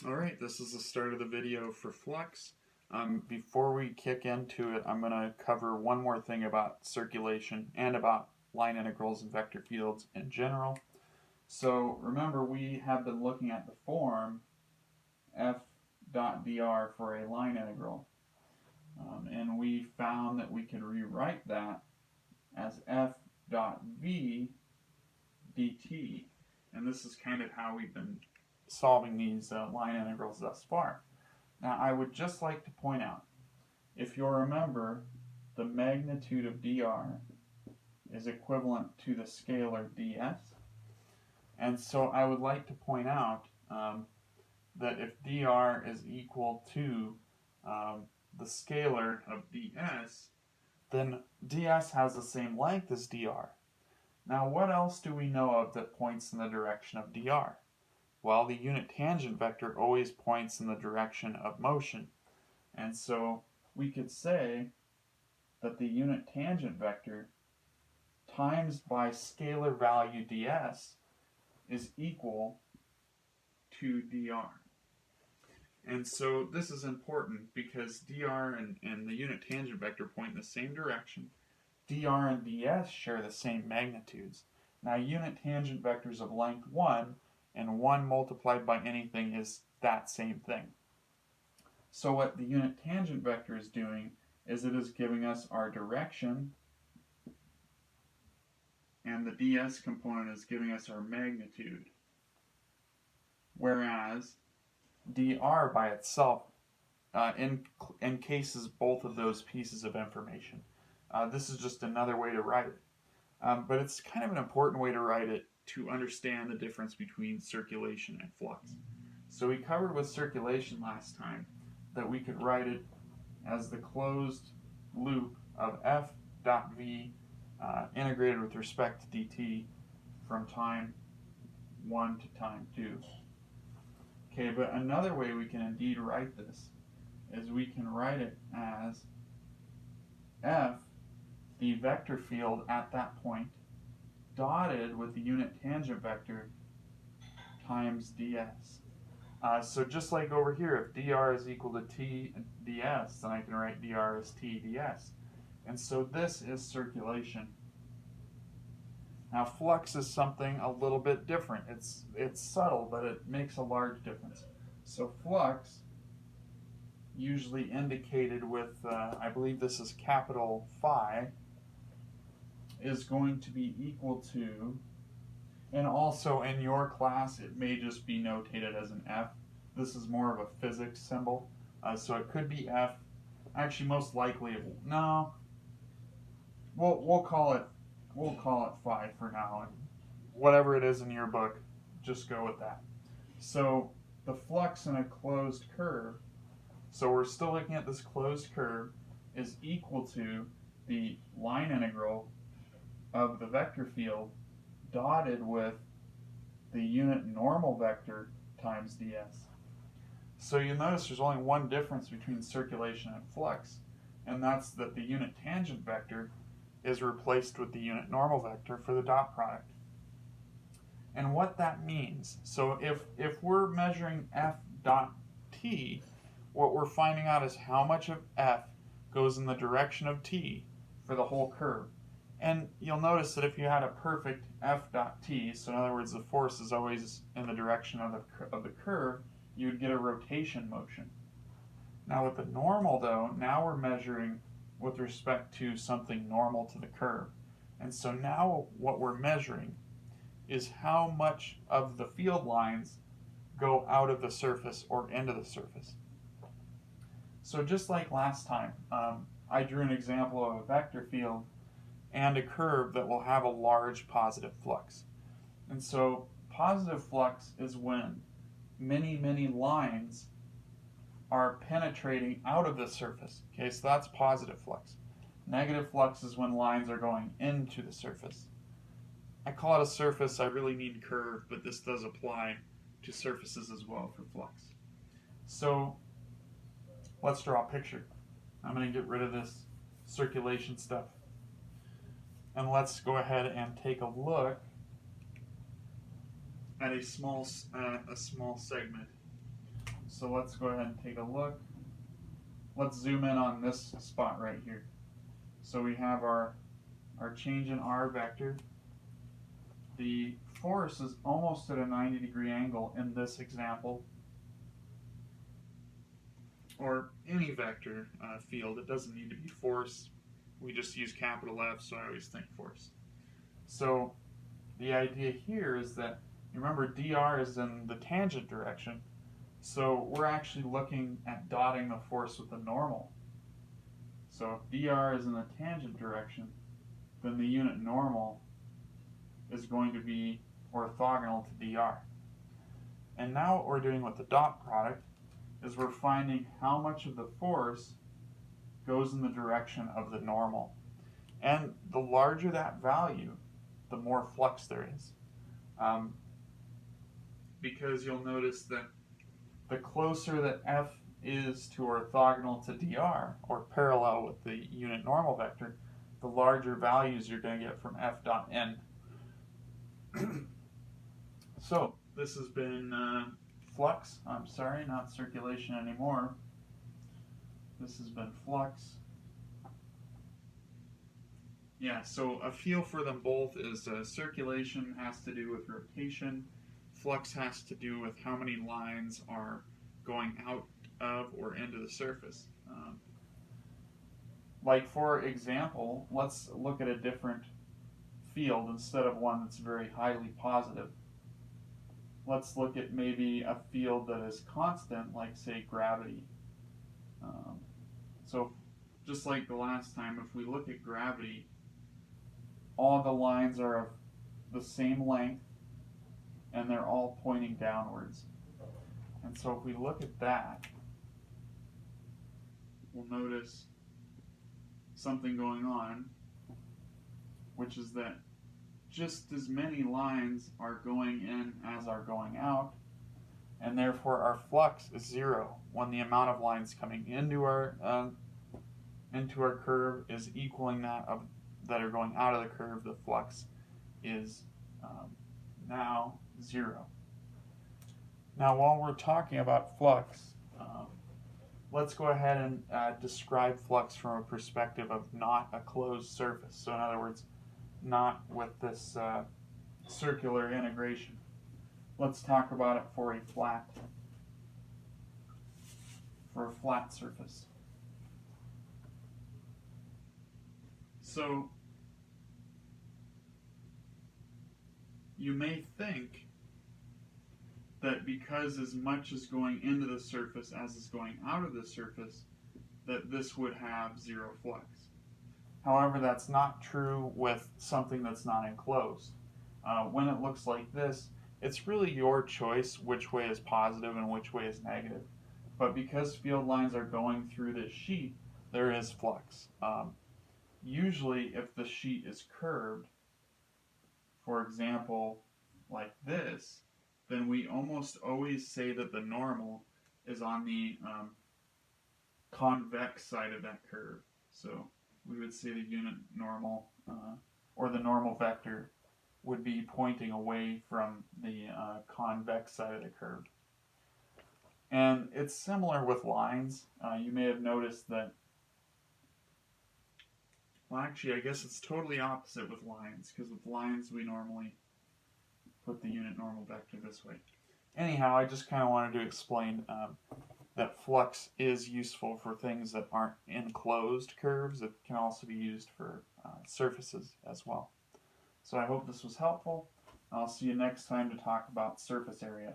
Alright, this is the start of the video for Flux. Before we kick into it, I'm going to cover one more thing about circulation and about line integrals and vector fields in general. So remember, we have been looking at the form f dot dr for a line integral. And we found that we could rewrite that as f dot v dt. And this is kind of how we've been solving these line integrals thus far. Now, I would just like to point out, if you'll remember, the magnitude of dr is equivalent to the scalar ds. And so I would like to point out that if dr is equal to the scalar of ds, then ds has the same length as dr. Now, what else do we know of that points in the direction of dr? Well, the unit tangent vector always points in the direction of motion. And so we could say that the unit tangent vector times by scalar value ds is equal to dr. And so this is important because dr and the unit tangent vector point in the same direction. Dr and ds share the same magnitudes. Now, unit tangent vectors of length 1 and 1 multiplied by anything is that same thing. So what the unit tangent vector is doing is it is giving us our direction, and the ds component is giving us our magnitude. Whereas dr by itself encases both of those pieces of information. This is just another way to write it. But it's kind of an important way to write it to understand the difference between circulation and flux. So we covered with circulation last time that we could write it as the closed loop of f dot v integrated with respect to dt from time 1 to time 2. Okay, but another way we can indeed write this is we can write it as f, the vector field at that point, dotted with the unit tangent vector times ds. So just like over here, if dr is equal to t ds, then I can write dr as t ds. And so this is circulation. Now, flux is something a little bit different. It's subtle, but it makes a large difference. So flux, usually indicated with, I believe this is capital phi, is going to be equal to, and also in your class it may just be notated as an F. This is more of a physics symbol, so it could be F. Actually, most likely, no. We'll call it phi for now, and whatever it is in your book, just go with that. So the flux in a closed curve, so we're still looking at this closed curve, is equal to the line integral of the vector field dotted with the unit normal vector times ds. So you'll notice there's only one difference between circulation and flux, and that's that the unit tangent vector is replaced with the unit normal vector for the dot product. And what that means, so if we're measuring f dot t, what we're finding out is how much of f goes in the direction of t for the whole curve. And you'll notice that if you had a perfect f dot t, so in other words the force is always in the direction of the curve, you would get a rotation motion. Now with the normal though, now we're measuring with respect to something normal to the curve. And so now what we're measuring is how much of the field lines go out of the surface or into the surface. So just like last time, I drew an example of a vector field and a curve that will have a large positive flux. And so positive flux is when many lines are penetrating out of the surface. Okay, so that's positive flux. Negative flux is when lines are going into the surface. I call it a surface, I really mean curve, but this does apply to surfaces as well for flux. So let's draw a picture. I'm going to get rid of this circulation stuff. And let's go ahead and take a look at a small segment So let's go ahead and take a look. Let's zoom in on this spot right here. So we have our change in r vector. The force is almost at a 90-degree angle in this example, or any vector field. It doesn't need to be force. We just use capital F, so I always think force. So the idea here is that, remember, dr is in the tangent direction, so we're actually looking at dotting the force with the normal. So if dr is in the tangent direction, then the unit normal is going to be orthogonal to dr. And now what we're doing with the dot product is we're finding how much of the force goes in the direction of the normal. And the larger that value, the more flux there is. Because you'll notice that the closer that f is to orthogonal to dr, or parallel with the unit normal vector, the larger values you're going to get from f dot n. So this has been Flux. I'm sorry, not circulation anymore. This has been Flux. Yeah, so a feel for them both is circulation has to do with rotation. Flux has to do with how many lines are going out of or into the surface. Like for example, let's look at a different field instead of one that's very highly positive. Let's look at maybe a field that is constant, like say gravity. So just like the last time, if we look at gravity, all the lines are of the same length and they're all pointing downwards. And so if we look at that, we'll notice something going on, which is that just as many lines are going in as are going out, and therefore our flux is zero when the amount of lines coming into our curve is equaling that of that are going out of the curve. The flux is now zero. Now, while we're talking about flux, let's go ahead and describe flux from a perspective of not a closed surface. So in other words, not with this circular integration. Let's talk about it for a flat surface. So you may think that because as much is going into the surface as is going out of the surface, that this would have zero flux. However, that's not true with something that's not enclosed. When it looks like this, it's really your choice which way is positive and which way is negative. But because field lines are going through this sheet, there is flux. Usually, if the sheet is curved, for example, like this, then we almost always say that the normal is on the convex side of that curve. So we would say the unit normal or the normal vector would be pointing away from the convex side of the curve. And it's similar with lines. You may have noticed that, well, actually, I guess it's totally opposite with lines, because with lines we normally put the unit normal vector this way. Anyhow, I just kind of wanted to explain that flux is useful for things that aren't enclosed curves. It can also be used for surfaces as well. So I hope this was helpful. I'll see you next time to talk about surface area.